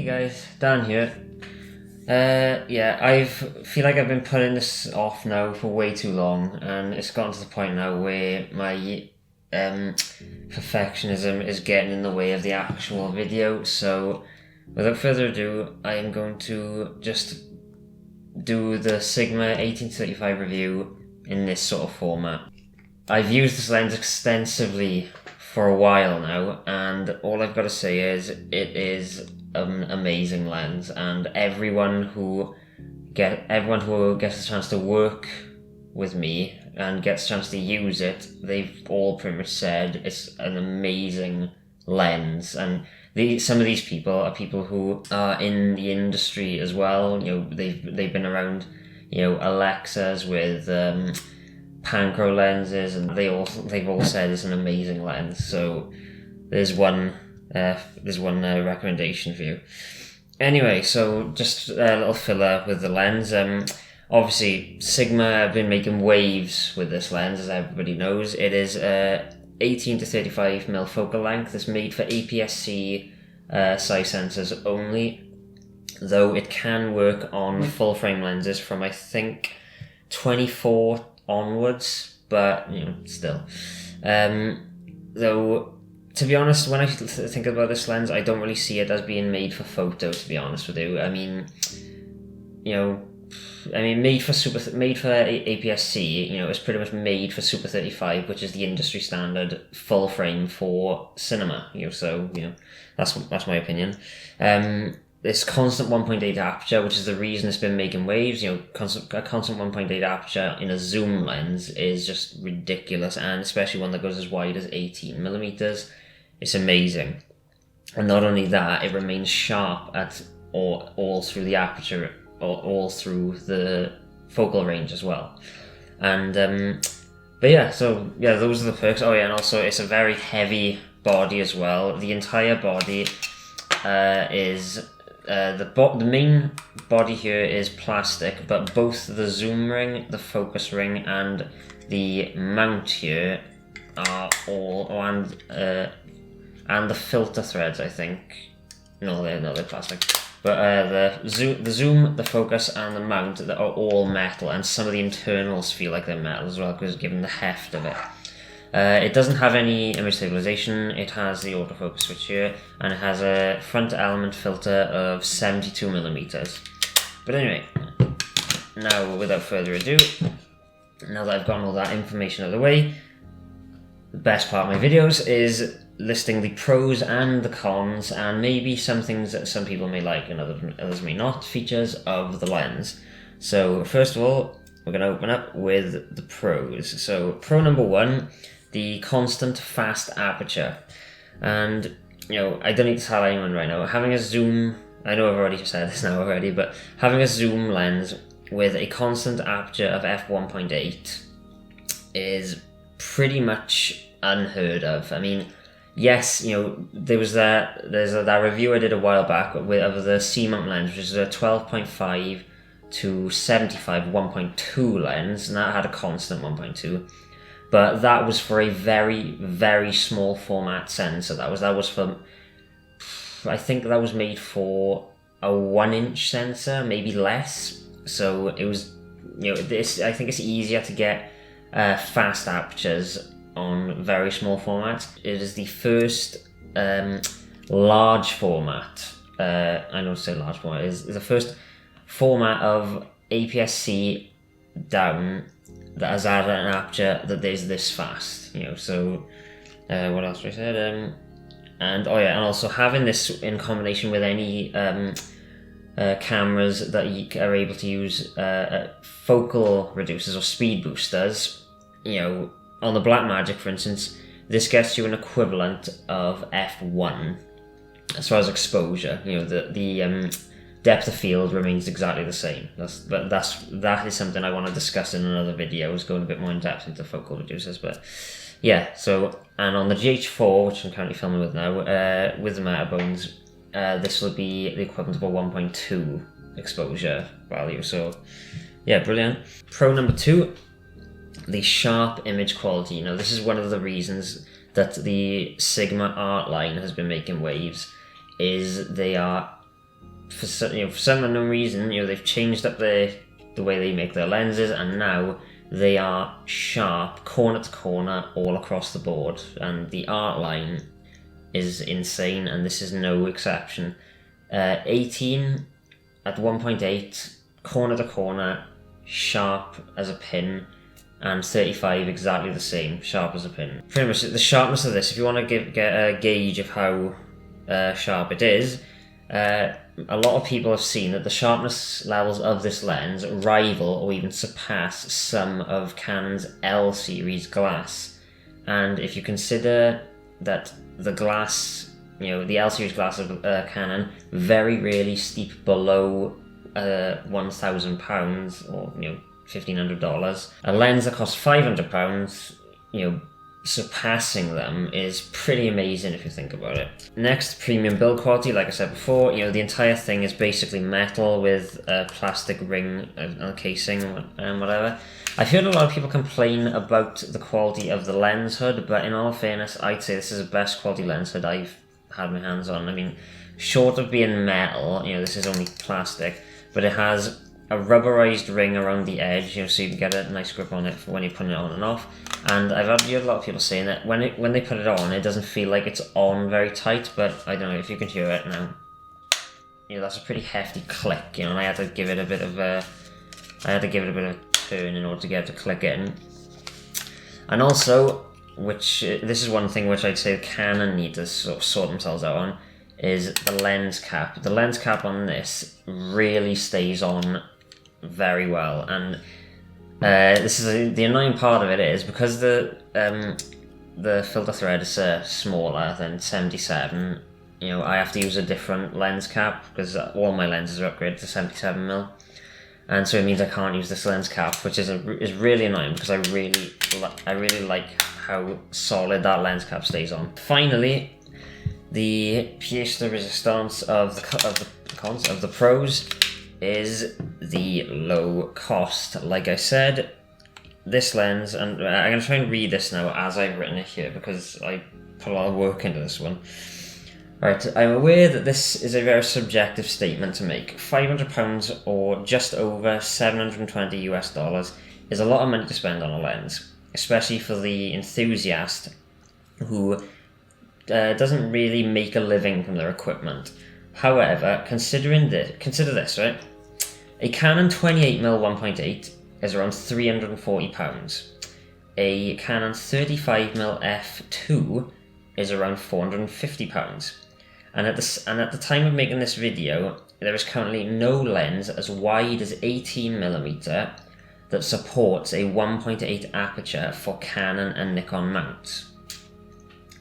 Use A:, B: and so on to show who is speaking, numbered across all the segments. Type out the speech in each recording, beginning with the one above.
A: Hey guys, Dan here. Yeah, I feel like I've been putting this off now for way too long, and it's gotten to the point now where my perfectionism is getting in the way of the actual video. So, without further ado, I am going to just do the Sigma 1835 review in this sort of format. I've used this lens extensively for a while now, and all I've got to say is it is an amazing lens, and everyone who gets a chance to work with me and gets a chance to use it, they've all pretty much said it's an amazing lens. And some of these people are people who are in the industry as well. You know, they've been around, you know, Alexas with Pancro lenses, and they've all said it's an amazing lens. So there's one recommendation for you. Anyway, so just a little filler with the lens. Obviously, Sigma have been making waves with this lens, as everybody knows. It is 18 to 35mm focal length. It's made for aps-c size sensors only, though it can work on full frame lenses from, I think, 24 onwards, but you know, still. Though, to be honest, when I think about this lens, I don't really see it as being made for photo, to be honest with you. I mean, made for aps-c, you know, it's pretty much made for Super 35, which is the industry standard full frame for cinema. You know, so you know, that's my opinion. This constant 1.8 aperture, which is the reason it's been making waves. You know, a constant 1.8 aperture in a zoom lens is just ridiculous, and especially one that goes as wide as 18mm. It's amazing. And not only that, it remains sharp at all through the aperture, all through the focal range as well. And but yeah, so yeah, those are the perks. Oh yeah, and also it's a very heavy body as well. The entire body is the main body here is plastic, but both the zoom ring, the focus ring, and the mount here are all and the filter threads, I think. No, they're plastic. But the zoom, the focus, and the mount that are all metal, and some of the internals feel like they're metal as well, because given the heft of it. It doesn't have any image stabilization. It has the autofocus switch here, and it has a front element filter of 72mm. But anyway, now without further ado, now that I've gotten all that information out of the way, the best part of my videos is listing the pros and the cons, and maybe some things that some people may like and others may not, features of the lens. So first of all, we're going to open up with the pros. So pro number one, the constant fast aperture. And you know, I don't need to tell anyone right now, having a zoom, I know I've already said this now already, but having a zoom lens with a constant aperture of f1.8 is pretty much unheard of. I mean, yes, you know, there's that review I did a while back of the C-mount lens, which is a 12.5 to 75 1.2 lens, and that had a constant 1.2, but that was for a very, very small format sensor. That was for, I think that was made for a 1-inch sensor, maybe less. So it was, you know, I think it's easier to get fast apertures on very small formats. It is the first large format, I don't say large format, is the first format of aps-c down that has added an aperture that is this fast. You know, so what else I said? And oh yeah, and also having this in combination with any cameras that you are able to use focal reducers or speed boosters. You know, on the Blackmagic, for instance, this gets you an equivalent of f1 as far as exposure. You know, the depth of field remains exactly the same. That is something I want to discuss in another video, is going a bit more in depth into focal reducers. But yeah, so, and on the GH4, which I'm currently filming with now, with the Metabones, this will be the equivalent of a 1.2 exposure value. So yeah, brilliant. Pro number two, the sharp image quality. You know, this is one of the reasons that the Sigma art line has been making waves, is they are for some unknown reason, they've changed up the way they make their lenses, and now they are sharp, corner to corner, all across the board, and the art line is insane, and this is no exception. 18 at 1.8, corner to corner, sharp as a pin, and 35 exactly the same, sharp as a pin. Pretty much the sharpness of this, if you want to get a gauge of how sharp it is, a lot of people have seen that the sharpness levels of this lens rival or even surpass some of Canon's L series glass. And if you consider that the glass, the L series glass of Canon very rarely steep below £1,000 or $1,500, a lens that costs £500, surpassing them is pretty amazing if you think about it. Next, premium build quality. Like I said before, the entire thing is basically metal with a plastic ring casing and whatever. I've heard a lot of people complain about the quality of the lens hood, but in all fairness, I'd say this is the best quality lens hood I've had my hands on. I mean, short of being metal, this is only plastic, but it has a rubberized ring around the edge, so you can get a nice grip on it for when you're putting it on and off. And I've heard a lot of people saying that when they put it on, it doesn't feel like it's on very tight, but I don't know if you can hear it now. That's a pretty hefty click, and I had to give it a bit of a turn in order to get it to click in. And also, this is one thing which I'd say Canon need to sort themselves out on, is the lens cap. The lens cap on this really stays on very well, and this is the annoying part of it is because the filter thread is smaller than 77. I have to use a different lens cap because all my lenses are upgraded to 77mm, and so it means I can't use this lens cap, which is really annoying because I really like how solid that lens cap stays on. Finally, the pièce de résistance of the pros is the low cost. Like I said, this lens, and I'm going to try and read this now as I've written it here because I put a lot of work into this one. Right, I'm aware that this is a very subjective statement to make. £500 or just over $720 is a lot of money to spend on a lens, especially for the enthusiast who doesn't really make a living from their equipment. However, consider this, right? A Canon 28mm 1.8 is around £340. A Canon 35mm f2 is around £450. And at the time of making this video, there is currently no lens as wide as 18mm that supports a 1.8 aperture for Canon and Nikon mounts.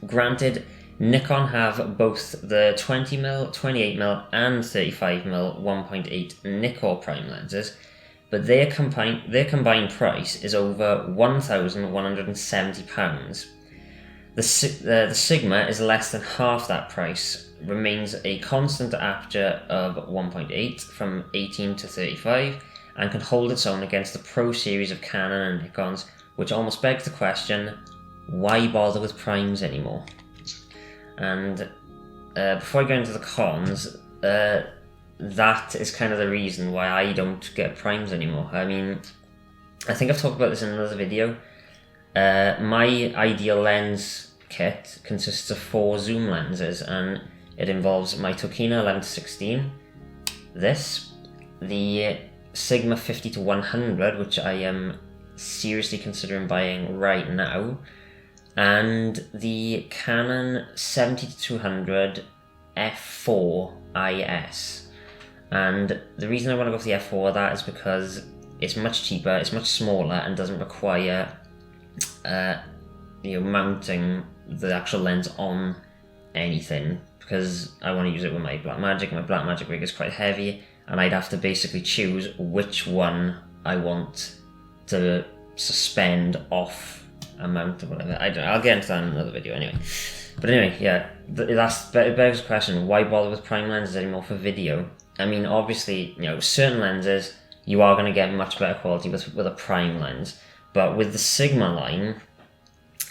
A: Granted, Nikon have both the 20mm, 28mm and 35mm 1.8 Nikkor prime lenses, but their combined price is over £1,170. The Sigma is less than half that price, remains a constant aperture of 1.8 from 18 to 35, and can hold its own against the Pro series of Canon and Nikons, which almost begs the question, why bother with primes anymore? And before I go into the cons, that is kind of the reason why I don't get primes anymore. I mean, I think I've talked about this in another video. My ideal lens kit consists of 4 zoom lenses, and it involves my Tokina 11-16, this, the Sigma 50-100, which I am seriously considering buying right now, and the Canon 70-200 f4 IS. And the reason I want to go for the f4 of that is because it's much cheaper, it's much smaller, and doesn't require mounting the actual lens on anything, because I want to use it with my Blackmagic. My Blackmagic rig is quite heavy, and I'd have to basically choose which one I want to suspend off a mount or whatever. I don't know, I'll get into that in another video anyway. But anyway, yeah, it begs the question, why bother with prime lenses anymore for video? I mean, obviously, certain lenses, you are going to get much better quality with a prime lens, but with the Sigma line,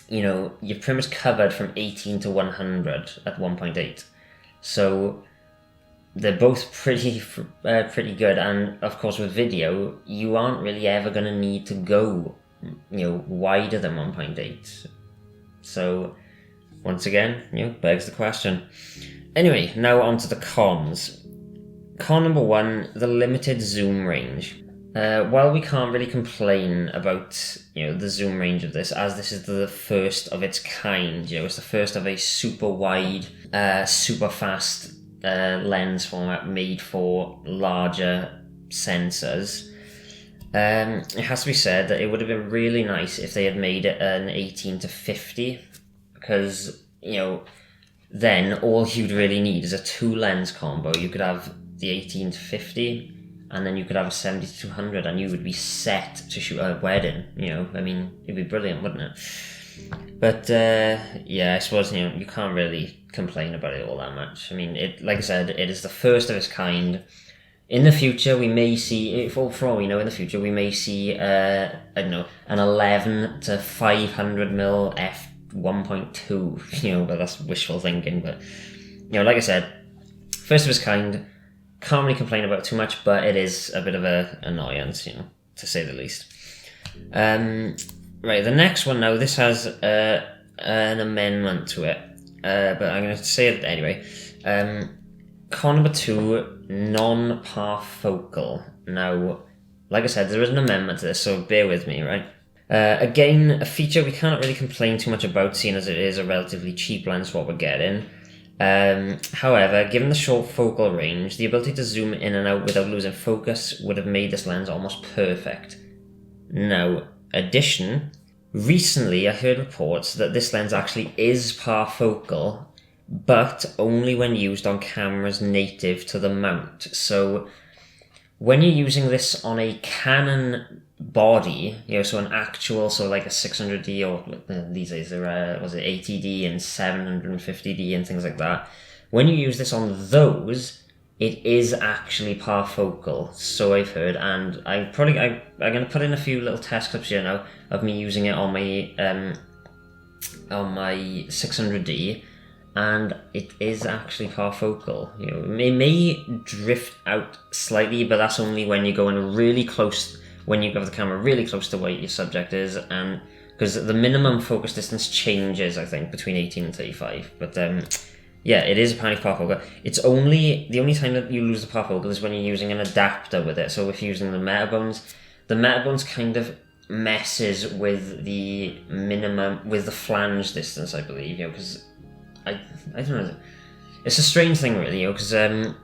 A: you're pretty much covered from 18 to 100 at 1.8. So they're both pretty good, and of course with video, you aren't really ever going to need to go, wider than 1.8. So once again, begs the question. Anyway, now on to the cons. Con number 1, the limited zoom range. While we can't really complain about the zoom range of this, as this is the first of its kind, it's the first of a super wide, super fast lens format made for larger sensors. It has to be said that it would have been really nice if they had made it an 18 to 50, because then all you'd really need is a 2 lens combo. You could have the 18 to 50, and then you could have a 70 to 200, and you would be set to shoot a wedding. It'd be brilliant, wouldn't it? But I suppose you can't really complain about it all that much. Like I said, it is the first of its kind. In the future, we may see, for all we know, in the future we may see an 11 to 500mm f1.2. But that's wishful thinking. But like I said, first of its kind. Can't really complain about it too much, but it is a bit of an annoyance, to say the least. Right, the next one now, this has an amendment to it, but I'm going to say it anyway. Con number 2, non-parfocal. Now, like I said, there is an amendment to this, so bear with me, right? Again, a feature we can't really complain too much about, seeing as it is a relatively cheap lens for what we're getting. However, given the short focal range, the ability to zoom in and out without losing focus would have made this lens almost perfect. Now, recently I heard reports that this lens actually is parfocal, but only when used on cameras native to the mount. So when you're using this on a Canon body, so an actual, so like a 600D, or these days there was it 80D and 750D and things like that. When you use this on those, it is actually parfocal, so I've heard, and I'm going to put in a few little test clips here now of me using it on my 600D, and it is actually parfocal. It may drift out slightly, but that's only when you go in really close. When you have the camera really close to where your subject is, and because the minimum focus distance changes, I think, between 18 and 35. But it is apparently parfocal. It's only the only time that you lose the parfocal is when you're using an adapter with it. So if you're using the metabones kind of messes with the flange distance, I believe. Because I don't know. It's a strange thing, really, because the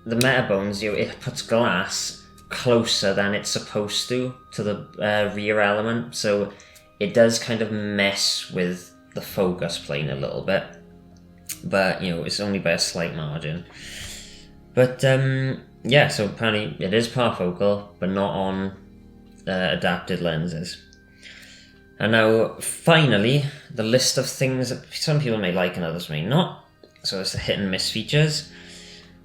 A: metabones, it puts glass closer than it's supposed to the rear element, so it does kind of mess with the focus plane a little bit, but it's only by a slight margin. But so apparently it is parfocal, but not on adapted lenses. And now finally, the list of things that some people may like and others may not, so it's the hit and miss features.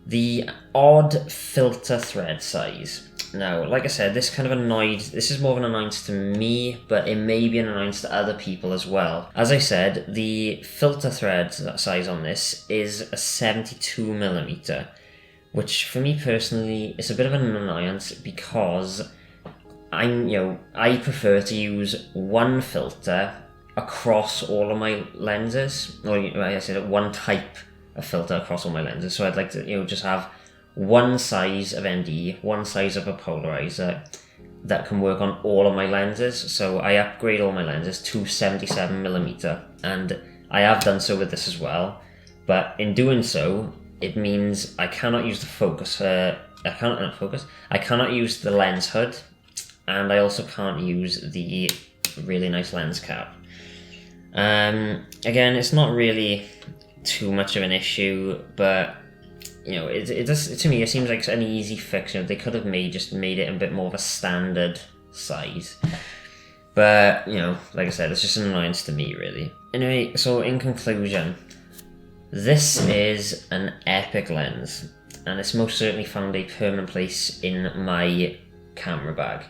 A: The odd filter thread size. Now, like I said, this is more of an annoyance to me, but it may be an annoyance to other people as well. As I said, the filter thread size on this is a 72mm, which for me personally is a bit of an annoyance, because I prefer to use one filter across all of my lenses, or I said one type of filter across all my lenses. So I'd like to just have one size of ND, one size of a polarizer that can work on all of my lenses. So I upgrade all my lenses to 77mm, and I have done so with this as well. But in doing so, it means I cannot use the focus. I cannot use the lens hood, and I also can't use the really nice lens cap. Again, it's not really too much of an issue, but it does, to me, it seems like an easy fix. They could have made it a bit more of a standard size, but like I said, it's just an annoyance to me, really. Anyway, so in conclusion, this is an epic lens, and it's most certainly found a permanent place in my camera bag.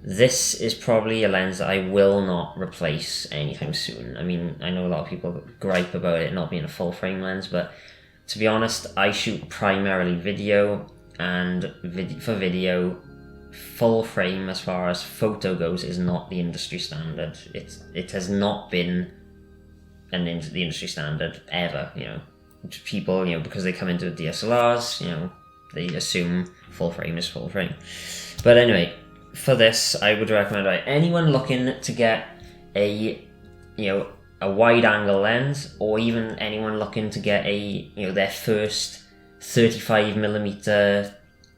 A: This is probably a lens that I will not replace anytime soon. I know a lot of people gripe about it not being a full frame lens, but to be honest, I shoot primarily video, and for video, full frame as far as photo goes is not the industry standard. It has not been the industry standard ever. People, because they come into DSLRs, they assume full frame is full frame. But anyway, for this, I would recommend anyone looking to get a wide angle lens, or even anyone looking to get their first 35mm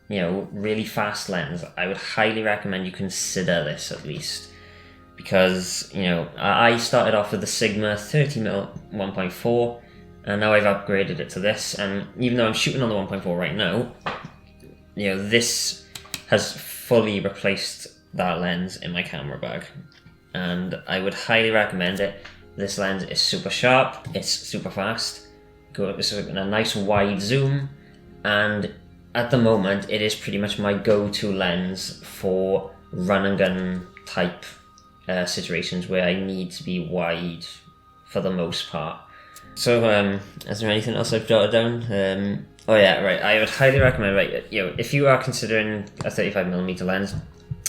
A: really fast lens. I would highly recommend you consider this at least, because I started off with the Sigma 30mm 1.4, and now I've upgraded it to this, and even though I'm shooting on the 1.4 right now, this has fully replaced that lens in my camera bag, and I would highly recommend it. This lens is super sharp, it's super fast, it's a nice wide zoom, and at the moment it is pretty much my go-to lens for run and gun type situations where I need to be wide for the most part. So is there anything else I've jotted down? Oh yeah, right, I would highly recommend, if you are considering a 35mm lens,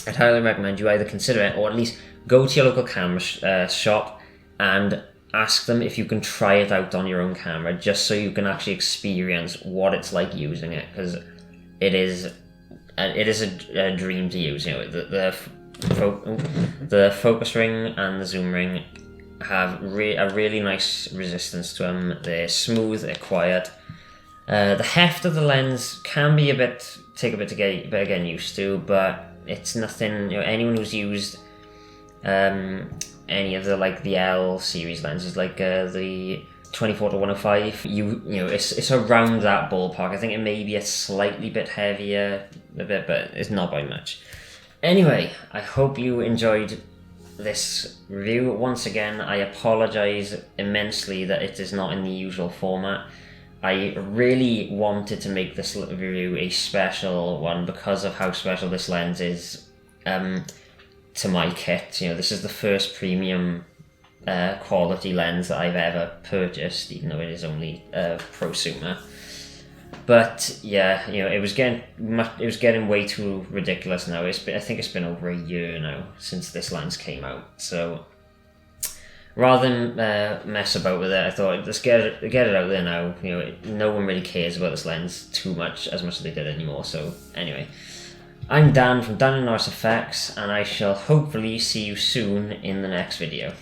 A: I'd highly recommend you either consider it, or at least go to your local camera shop and ask them if you can try it out on your own camera, just so you can actually experience what it's like using it, because it is a dream to use. The focus ring and the zoom ring have a really nice resistance to them. They're smooth, they're quiet. The heft of the lens can be take a bit to get again used to, but it's nothing. Anyone who's used any of the L series lenses, like the 24-105, it's around that ballpark. I think it may be a slightly bit heavier, but it's not by much. Anyway, I hope you enjoyed this review. Once again, I apologize immensely that it is not in the usual format. I really wanted to make this review a special one because of how special this lens is to my kit. This is the first premium quality lens that I've ever purchased, even though it is only prosumer. But yeah, it was getting way too ridiculous now. I think it's been over a year now since this lens came out. So rather than mess about with it, I thought, let's get it out there now. No one really cares about this lens as much as they did anymore. So anyway, I'm Dan from Dan and Norris Effects, and I shall hopefully see you soon in the next video.